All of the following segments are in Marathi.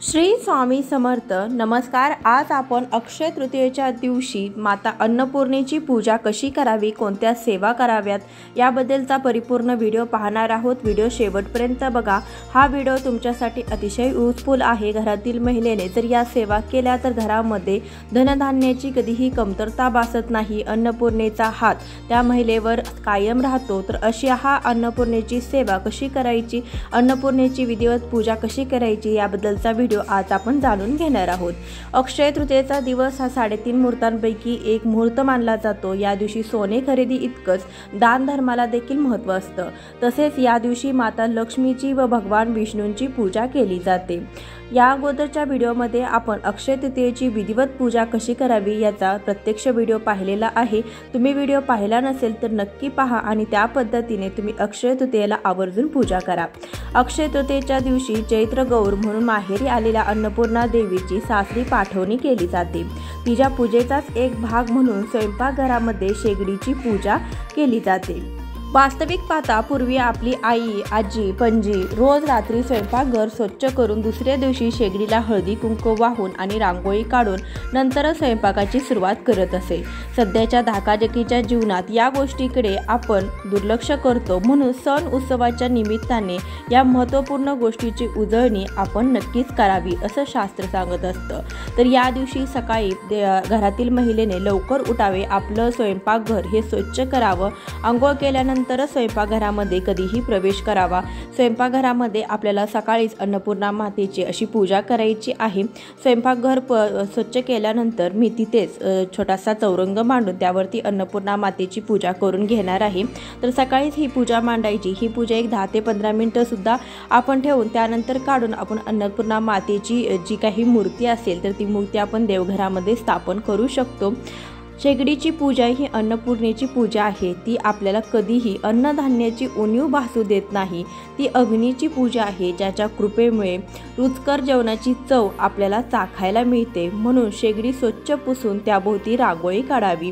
श्री स्वामी समर्थ. नमस्कार. आज आपण अक्षय तृतीयेच्या दिवशी माता अन्नपूर्णेची पूजा कशी करावी, कोणत्या सेवा कराव्यात याबद्दलचा परिपूर्ण व्हिडिओ पाहणार आहोत. व्हिडिओ शेवटपर्यंत बघा. हा व्हिडिओ तुमच्यासाठी अतिशय युजफुल आहे. घरातील महिलेने जर या सेवा केल्या तर घरामध्ये धनधान्याची कधीही कमतरता भासत नाही. अन्नपूर्णेचा हात त्या महिलेवर कायम राहतो. तर अशी हा अन्नपूर्णेची सेवा कशी करायची, अन्नपूर्णेची विधिवत पूजा कशी करायची याबद्दलचा व्हिडिओ आज आपण जाणून घेणार आहोत. अक्षय तृतीयेचा दिवस हा 3.5 मुहूर्तांपैकी एक मुहूर्त मानला जातो. या दिवशी सोने खरेदी इतकंच दान धर्माला देखील महत्त्व असतं. तसेच या दिवशी माता लक्ष्मीची व भगवान विष्णूंची पूजा केली जाते. या अगोदरच्या व्हिडिओमध्ये आपण अक्षय तृतीयेची विधिवत पूजा कशी करावी याचा प्रत्यक्ष व्हिडिओ पाहिलेला आहे. तुम्ही व्हिडिओ पाहिला नसेल तर नक्की पहा आणि त्या पद्धतीने तुम्ही अक्षय तृतीयेला आवर्जून पूजा करा. अक्षय तृतीयेच्या दिवशी चैत्र गौर म्हणून माहेरी आलेल्या अन्नपूर्णा देवीची सासरी पाठवणी केली जाते. तिच्या पूजेचाच एक भाग म्हणून स्वयंपाकघरामध्ये शेगडीची पूजा केली जाते. वास्तविक पाहता पूर्वी आपली आई, आजी, पणजी रोज रात्री स्वयंपाकघर स्वच्छ करून दुसऱ्या दिवशी शेगडीला हळदी कुंकू वाहून आणि रांगोळी काढून नंतर स्वयंपाकाची सुरुवात करत असे. सध्याच्या धकाधकीच्या जीवनात या गोष्टीकडे आपण दुर्लक्ष करतो. म्हणून सण उत्सवाच्या निमित्ताने या महत्त्वपूर्ण गोष्टीची उजळणी आपण नक्कीच करावी असं शास्त्र सांगत असतं. तर या दिवशी सकाळी घरातील महिलेने लवकर उठावे, आपलं स्वयंपाकघर हे स्वच्छ करावं. अंघोळ केल्यानंतर स्वयंपाकघरामध्ये कधीही प्रवेश करावा. स्वयंपाकघरामध्ये आपल्याला सकाळीच अन्नपूर्णा मातेची अशी पूजा करायची आहे. स्वयंपाकघर स्वच्छ केल्यानंतर मी तिथेच छोटासा चौरंग मांडून त्यावरती अन्नपूर्णा मातेची पूजा करून घेणार आहे. तर सकाळीच ही पूजा मांडायची. ही पूजा एक 10 ते 15 मिनिटं सुद्धा आपण ठेवून त्यानंतर काढून आपण अन्नपूर्णा मातेची जी काही मूर्ती असेल तर ती मूर्ती आपण देवघरामध्ये स्थापन करू शकतो. शेगडीची पूजा ही अन्नपूर्णेची पूजा आहे. ती आपल्याला कधीही अन्नधान्याची उणीव भासू देत नाही. ती अग्नीची पूजा आहे, ज्याच्या कृपेमुळे रुचकर जेवणाची चव आपल्याला चाखायला मिळते. म्हणून शेगडी स्वच्छ पुसून त्याभोवती रांगोळी काढावी.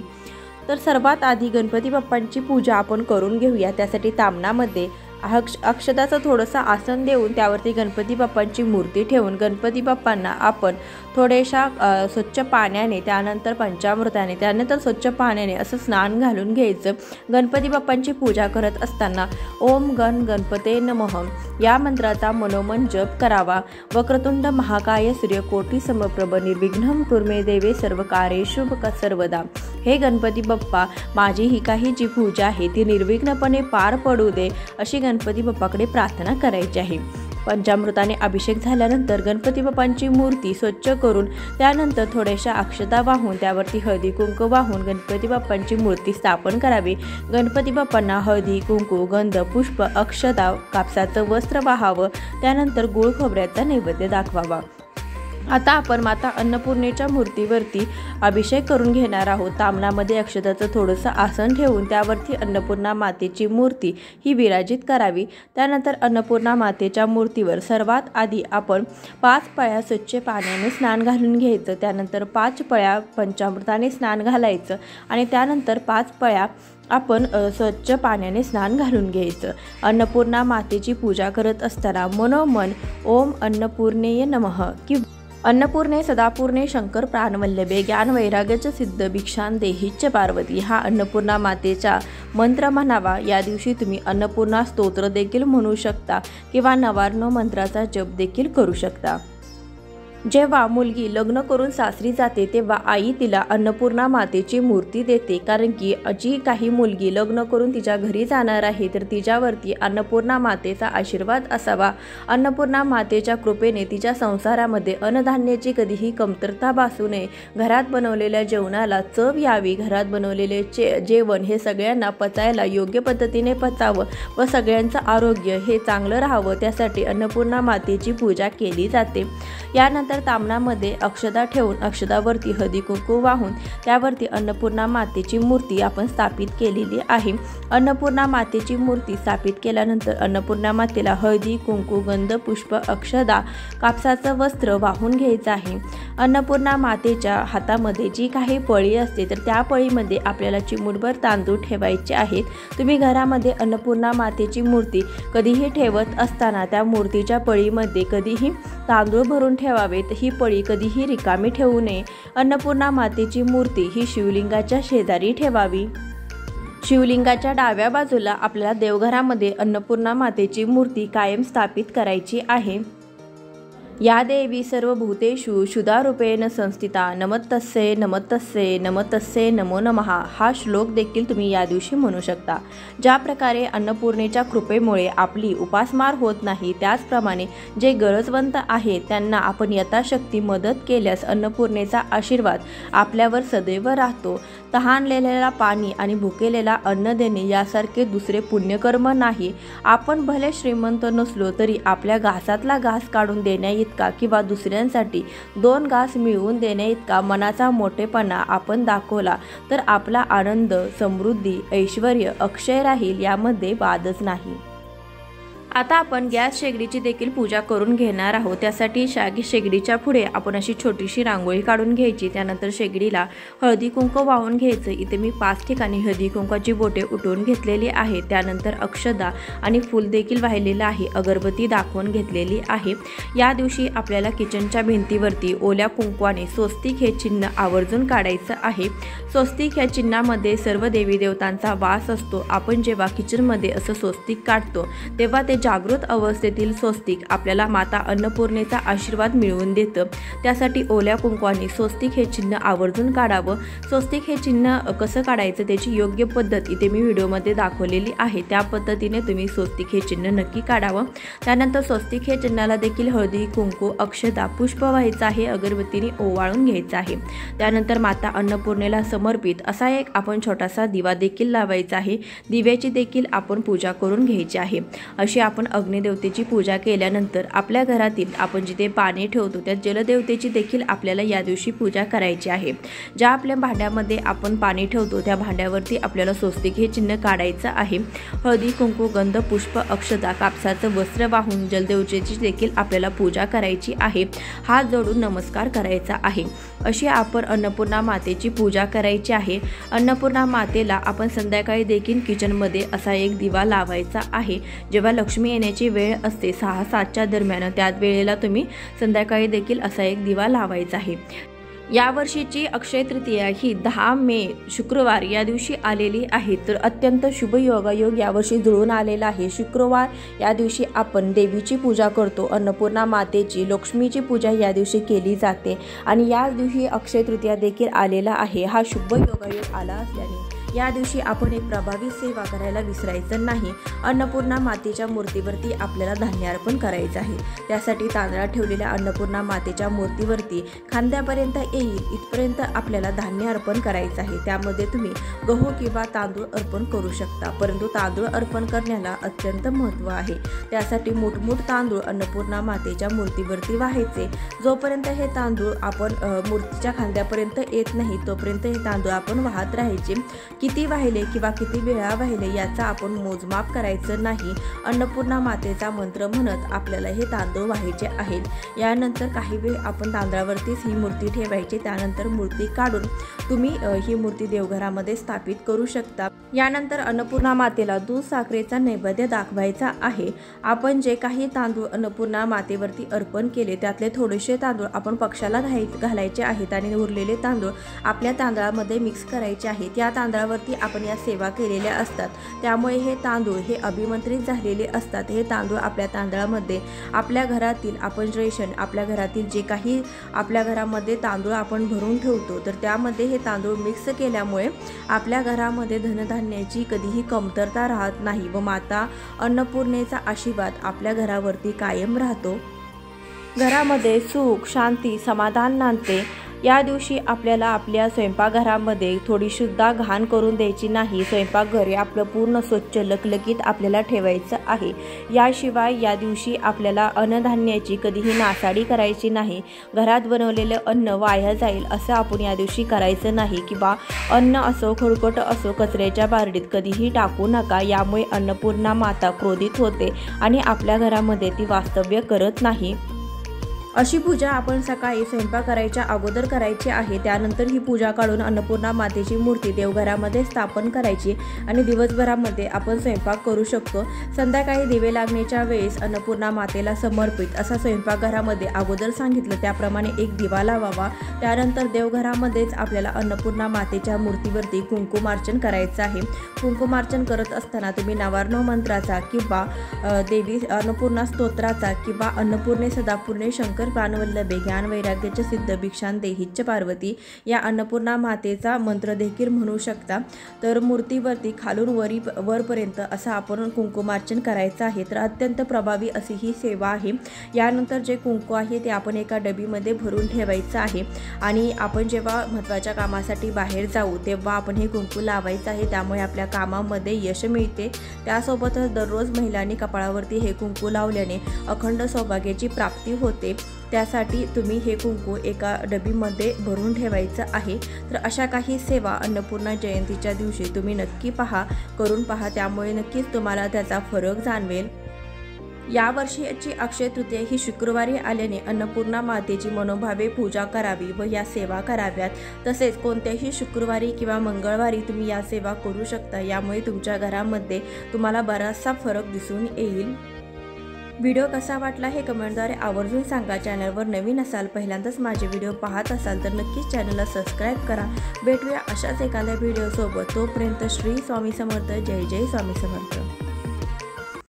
तर सर्वात आधी गणपती बाप्पांची पूजा आपण करून घेऊया. त्यासाठी तामणामध्ये अक्षताचं थोडंसं आसन देऊन त्यावरती गणपती बाप्पांची मूर्ती ठेवून गणपती बाप्पांना आपण थोड्याशा स्वच्छ पाण्याने, त्यानंतर पंचामृताने, त्यानंतर स्वच्छ पाण्याने असं स्नान घालून घ्यायचं. गणपती बाप्पांची पूजा करत असताना ओम गण गणपते नमः या मंत्राचा मनोमन जप करावा. वक्रतुंड महाकाय सूर्यकोटी समप्रभ निर्विघ्नं कुर्मे देवे सर्वकार्येषु सर्वदा. हे गणपती बाप्पा, माझी ही काही जी पूजा आहे ती निर्विघ्नपणे पार पडू दे अशी गणपती बाप्पाकडे प्रार्थना करायची आहे. पंचामृताने अभिषेक झाल्यानंतर गणपती बाप्पांची मूर्ती स्वच्छ करून त्यानंतर थोड्याशा अक्षता वाहून त्यावरती हळदी कुंकू वाहून गणपती बाप्पांची मूर्ती स्थापन करावी. गणपती बाप्पांना हळदी कुंकू, गंध, पुष्प, अक्षता, कापसाचं वस्त्र वाहावं. त्यानंतर गूळ खोबऱ्याचा नैवेद्य दाखवावा. आता आपण माता अन्नपूर्णेच्या मूर्तीवरती अभिषेक करून घेणार आहोत. तामणामध्ये अक्षताचं थोडंसं आसन ठेवून त्यावरती अन्नपूर्णा मातेची मूर्ती ही विराजित करावी. त्यानंतर अन्नपूर्णा मातेच्या मूर्तीवर सर्वात आधी आपण 5 पळ्या स्वच्छ पाण्याने स्नान घालून घ्यायचं. त्यानंतर 5 पळ्या पंचामृताने स्नान घालायचं आणि त्यानंतर 5 पळ्या आपण स्वच्छ पाण्याने स्नान घालून घ्यायचं. अन्नपूर्णा मातेची पूजा करत असताना मनोमन ओम अन्नपूर्णेय नमः किंवा अन्नपूर्णे सदापूर्णे शंकर प्राणवल्लभे ज्ञान वैराग्यच सिद्ध भिक्षां देहीच पार्वती हा अन्नपूर्णा मातेचा मंत्र म्हणावा. या दिवशी तुम्ही अन्नपूर्णा स्तोत्र देखील म्हणू शकता किंवा 99 मंत्राचा जप देखील करू शकता. जेव्हा मुलगी लग्न करून सासरी जाते तेव्हा आई तिला अन्नपूर्णा मातेची मूर्ती देते. कारण की जी काही मुलगी लग्न करून तिच्या घरी जाणार आहे तर तिच्यावरती अन्नपूर्णा मातेचा आशीर्वाद असावा. अन्नपूर्णा मातेच्या कृपेने तिच्या संसारामध्ये अन्नधान्याची कधीही कमतरता भासू नये. घरात बनवलेल्या जेवणाला चव यावी. घरात बनवलेले जेवण हे सगळ्यांना पचायला योग्य पद्धतीने पचावं व सगळ्यांचं आरोग्य हे चांगलं राहावं, त्यासाठी अन्नपूर्णा मातेची पूजा केली जाते. यानंतर तामणामध्ये अक्षता ठेवून अक्षतावरती हळदी कुंकू वाहून त्यावरती अन्नपूर्णा मातेची मूर्ती आपण स्थापित केलेली आहे. अन्नपूर्णा मातेची मूर्ती स्थापित केल्यानंतर अन्नपूर्णा मातेला हळदी कुंकू, गंध, पुष्प, अक्षता, कापसाचं वस्त्र वाहून घ्यायचं आहे. अन्नपूर्णा मातेच्या हातामध्ये जी काही पळी असते तर त्या पळीमध्ये आपल्याला चिमूटभर तांदूळ ठेवायचे आहेत. तुम्ही घरामध्ये अन्नपूर्णा मातेची मूर्ती कधीही ठेवत असताना त्या मूर्तीच्या पळीमध्ये कधीही तांदूळ भरून ठेवावेत। ही पळी कधीही रिकामी ठेवू नये। अन्नपूर्णा मातेची मूर्ती ही शिवलिंगाच्या शेजारी ठेवावी। शिवलिंगाच्या डाव्या बाजूला आपल्याला देवघरामध्ये अन्नपूर्णा मातेची मूर्ती कायम स्थापित करायची आहे। या देवी सर्वभूतेषु क्षुधारूपेण संस्थिता नमस्तस्यै नमस्तस्यै नमस्तस्यै नमो नमः। हा श्लोक देखील तुम्ही या दिवशी म्हणू शकता। ज्या प्रकारे अन्नपूर्णेच्या कृपेमुळे आपली उपासमार होत नाही, त्याचप्रमाणे जे गरजवंत आहेत त्यांना आपण यथाशक्ती मदत केल्यास अन्नपूर्णेचा आशीर्वाद आपल्यावर सदैव राहतो। तहानलेल्याला पाणी आणि भुकेलेला अन्न देणे यासारखे दुसरे पुण्यकर्म नाही। आपण भले श्रीमंत नसलो तरी आपल्या घासातला घास काढून देण्या इतका किंवा दुसऱ्यांसाठी 2 घास मिळवून देण्या इतका मनाचा मोठेपणा आपण दाखवला तर आपला आनंद, समृद्धी, ऐश्वर्य अक्षय राहील, यामध्ये वादच नाही। आता आपण गॅस शेगडीची देखील पूजा करून घेणार आहोत। त्यासाठी शेगडीच्या पुढे आपण अशी छोटीशी रांगोळी काढून घ्यायची। त्यानंतर शेगडीला हळदी कुंकू वाहून घ्यायचं। इथे मी 5 ठिकाणी हळदी कुंकाची बोटे उठवून घेतलेली आहे। त्यानंतर अक्षदा आणि फूल देखील वाहिलेलं आहे, अगरबत्ती दाखवून घेतलेली आहे। या दिवशी आपल्याला किचनच्या भिंतीवरती ओल्या कुंकवाने स्वस्तिक हे चिन्ह आवर्जून काढायचं आहे। स्वस्तिक ह्या चिन्हामध्ये सर्व देवी देवतांचा वास असतो। आपण जेव्हा किचनमध्ये असं स्वस्तिक काढतो तेव्हा ते जागृत अवस्थेतील स्वस्तिक आपल्याला माता अन्नपूर्णेचा आशीर्वाद मिळवून देतं। त्यासाठी ओल्या कुंकवाने स्वस्तिक हे चिन्ह आवर्जून काढावं। स्वस्तिक हे चिन्ह कसं काढायचं त्याची योग्य पद्धत इथे मी व्हिडिओमध्ये दाखवलेली आहे। त्या पद्धतीने तुम्ही स्वस्तिक हे चिन्ह नक्की काढावं। त्यानंतर स्वस्तिक हे चिन्हाला देखील हळदी कुंकू, अक्षता, पुष्प व्हायचं आहे, अगरबत्तीने ओवाळून घ्यायचं आहे। त्यानंतर माता अन्नपूर्णेला समर्पित असा एक आपण छोटासा दिवा देखील लावायचा आहे। दिव्याची देखील आपण पूजा करून घ्यायची आहे। अशी आपण अग्निदेवतेची पूजा केल्यानंतर आपल्या घरातील आपण जिथे पाणी ठेवतो त्या जलदेवतेची देखील आपल्याला या दिवशी पूजा करायची आहे। ज्या आपल्या भांड्यामध्ये आपण पाणी ठेवतो त्या भांड्यावरती आपल्याला स्वस्तिक हे चिन्ह काढायचं आहे। हळदी कुंकू, गंध, पुष्प, अक्षता, कापसाचं वस्त्र वाहून जलदेवतेची देखील आपल्याला पूजा करायची आहे। हात जोडून नमस्कार करायचा आहे। अशी आपण अन्नपूर्णा मातेची पूजा करायची आहे। अन्नपूर्णा मातेला आपण संध्याकाळी देखील किचनमध्ये असा एक दिवा लावायचा आहे। जेव्हा लक्ष्मी येण्याची वेळ असते 6-7च्या दरम्यान, त्या वेळेला तुम्ही संध्याकाळी देखील असा एक दिवा लावायचा आहे। या वर्षीची अक्षय तृतीया ही 10 मे शुक्रवार या दिवशी आलेली आहे। तर अत्यंत शुभ योगायोग यावर्षी जुळून आलेला आहे। शुक्रवार या दिवशी आपण देवीची पूजा करतो, अन्नपूर्णा मातेची, लक्ष्मीची पूजा या दिवशी केली जाते आणि या दिवशी अक्षय तृतीया देखील आलेला आहे। हा शुभ योगायोग आला असल्याने या दिवशी आपण एक प्रभावी सेवा करायला विसरायचं नाही। अन्नपूर्णा मातेच्या मूर्तीवरती आपल्याला धान्य अर्पण करायचं आहे। त्यासाठी तांदळात ठेवलेल्या अन्नपूर्णा मातेच्या मूर्तीवरती खांद्यापर्यंत येईल इथपर्यंत आपल्याला धान्य अर्पण करायचं आहे। त्यामध्ये तुम्ही गहू किंवा तांदूळ अर्पण करू शकता, परंतु तांदूळ अर्पण करण्याला अत्यंत महत्त्व आहे। त्यासाठी मोठमोठ तांदूळ अन्नपूर्णा मातेच्या मूर्तीवरती वाहायचे। जोपर्यंत हे तांदूळ आपण मूर्तीच्या खांद्यापर्यंत येत नाही तोपर्यंत हे तांदूळ आपण वाहत राहायचे। किती वाहिले किंवा किती वेळा वाहिले याचा आपण मोजमाप करायचं नाही। अन्नपूर्णा मातेचा मंत्र म्हणत आपल्याला हे तांदूळ व्हायचे आहेत। यानंतर काही वेळ आपण तांदळावरतीच ही मूर्ती ठेवायची। त्यानंतर मूर्ती काढून तुम्ही ही मूर्ती देवघरामध्ये स्थापित करू शकता। यानंतर अन्नपूर्णा मातेला दूध साखरेचा नैवेद्य दाखवायचा आहे। आपण जे काही तांदूळ अन्नपूर्णा मातेवरती अर्पण केले त्यातले थोडेसे तांदूळ आपण पक्षाला घालायचे आहेत आणि उरलेले तांदूळ आपल्या तांदळामध्ये मिक्स करायचे आहेत। या तांदळावरती आपण या सेवा केलेल्या असतात, त्यामुळे हे तांदूळ हे अभिमंत्रित झालेले असतात। हे तांदूळ आपल्या तांदळामध्ये आपल्या घरातील आपण रेशन, आपल्या घरातील जे काही आपल्या घरामध्ये तांदूळ आपण भरून ठेवतो तर त्यामध्ये हे तांदूळ मिक्स केल्यामुळे आपल्या घरामध्ये धनधान्याची कधीही कमतरता राहत नाही व माता अन्नपूर्णेचा आशीर्वाद आपल्या घरावरती कायम राहतो। घरामध्ये सुख, शांती, समाधान नांदते। या दिवशी आपल्याला आपल्या स्वयंपाकघरामध्ये थोडीसुद्धा घाण करून द्यायची नाही। स्वयंपाकघर आपलं पूर्ण स्वच्छ लकलकीत आपल्याला ठेवायचं आहे। याशिवाय या दिवशी आपल्याला अन्नधान्याची कधीही नासाडी करायची नाही। घरात बनवलेलं अन्न वाया जाईल असं आपण या दिवशी करायचं नाही किंवा अन्न असो खळकट असो कचऱ्याच्या बारडीत कधीही टाकू नका। यामुळे अन्नपूर्णा माता क्रोधित होते आणि आपल्या घरामध्ये ती वास्तव्य करत नाही। अशी पूजा आपण सकाळी स्वयंपाक करायच्या अगोदर करायची आहे। त्यानंतर ही पूजा काढून अन्नपूर्णा मातेची मूर्ती देवघरामध्ये स्थापन करायची आणि दिवसभरामध्ये आपण स्वयंपाक करू शकतो। संध्याकाळी दिवे लागण्याच्या वेळेस अन्नपूर्णा मातेला समर्पित असा स्वयंपाकघरामध्ये अगोदर सांगितलं त्याप्रमाणे एक दिवा लावावा। त्यानंतर देवघरामध्येच आपल्याला अन्नपूर्णा मातेच्या मूर्तीवरती कुंकुमार्चन करायचं आहे। कुंकुमार्चन करत असताना तुम्ही नवार्णव मंत्राचा किंवा देवी अन्नपूर्णा स्तोत्राचा किंवा अन्नपूर्णे सदापूर्णे शंकर प्राणवल्लभे ज्ञान वैराग्याचे सिद्ध भिक्षां देहीच्च पार्वती या अन्नपूर्णा मातेचा मंत्र देखील म्हणू शकता। तर मूर्तीवरती खालून वरपर्यंत असं आपण कुंकुमार्चन करायचं आहे। तर अत्यंत प्रभावी अशी ही सेवा आहे। यानंतर जे कुंकू आहे ते आपण एका डबीमध्ये भरून ठेवायचं आहे आणि आपण जेव्हा महत्त्वाच्या कामासाठी बाहेर जाऊ तेव्हा आपण हे कुंकू लावायचं आहे। त्यामुळे आपल्या कामामध्ये यश मिळते। त्यासोबतच दररोज महिलांनी कपाळावरती हे कुंकू लावल्याने अखंड सौभाग्याची प्राप्ती होते। त्यासाठी तुम्ही हे कुंकू एका डबीमध्ये भरून ठेवायचं आहे। तर अशा काही सेवा अन्नपूर्णा जयंतीच्या दिवशी तुम्ही नक्की करून पहा, त्यामुळे नक्कीच तुम्हाला त्याचा फरक जाणवेल। यावर्षीची अक्षय तृतीया ही शुक्रवारी आल्याने अन्नपूर्णा मातेची मनोभावे पूजा करावी व या सेवा कराव्यात। तसेच कोणत्याही शुक्रवारी किंवा मंगळवारी तुम्ही या सेवा करू शकता। यामुळे तुमच्या घरामध्ये तुम्हाला बराचसा फरक दिसून येईल। व्हिडिओ कसा वाटला हे कमेंटद्वारे आवर्जून सांगा। चॅनलवर नवीन असाल, पहिल्यांदाच माझे व्हिडिओ पाहत असाल तर नक्कीच चॅनलला सबस्क्राईब करा। भेटूया अशाच एखाद्या व्हिडिओसोबत। तोपर्यंत श्री स्वामी समर्थ। जय जय स्वामी समर्थ।